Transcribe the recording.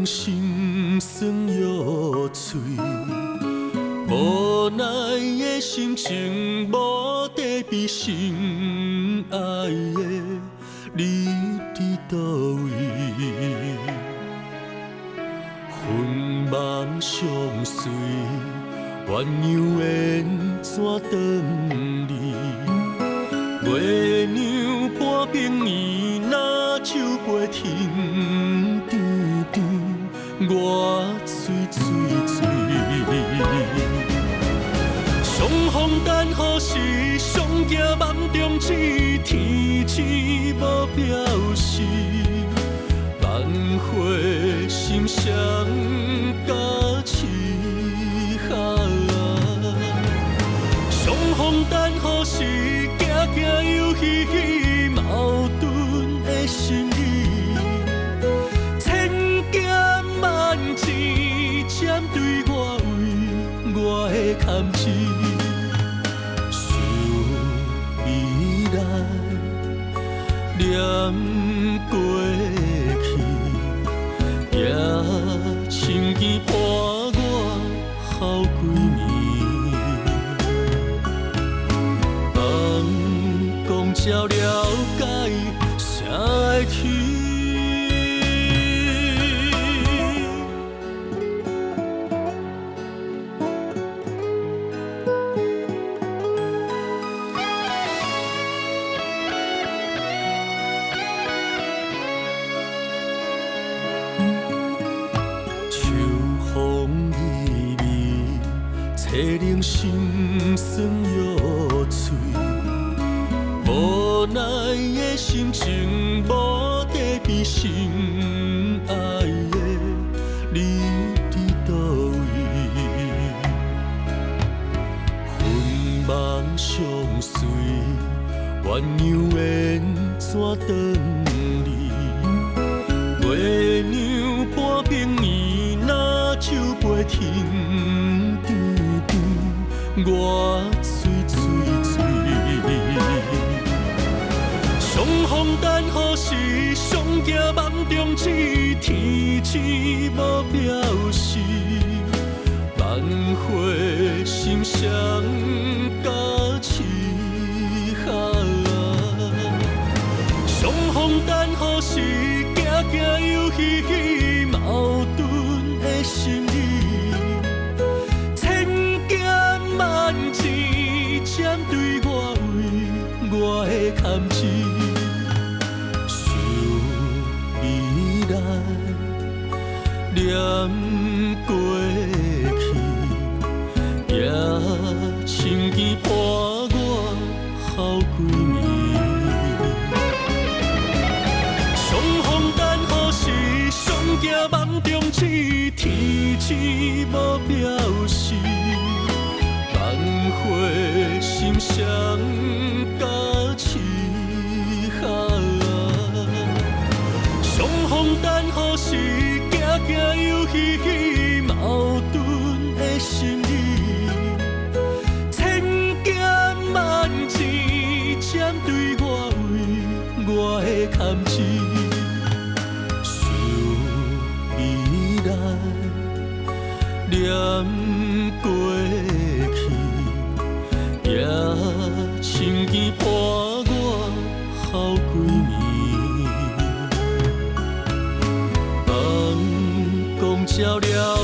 冷心酸又碎，无奈的心情无地比，心爱的你伫倒位？昏梦相随，鸳鸯缘怎转离？月亮半边暝，若酒杯停甜甜，我醉醉醉。相逢等何时？相见梦中只天赐无表示，万回心伤加痴。相逢等何时？行行又喜喜，矛盾的心理，千劫万劫针对我为我的坎子，想未来念过去，也亲眷伴我好几年。才了解啥会去，秋风微微，凄冷心酸又碎。无奈的心情无地比，心爱的你伫倒位？昏梦相随，鸳鸯缘怎转离？月亮半边暝，若酒杯停甜甜，我醉醉醉。相逢等何时？相见梦中只天赐无表示，万回心伤加痴。相逢等何时？行行又喜喜，矛盾的心理，千劫万劫针对我为我的坎子。念过去，也亲眷伴我好几年。相逢等何时？相见梦中只天赐无表示，万回心伤加痴。相逢等何时？行行又喜喜，矛盾的心理，千劫万劫针对我为我的坎子。想未来念过去，也亲眷伴我好几年。才了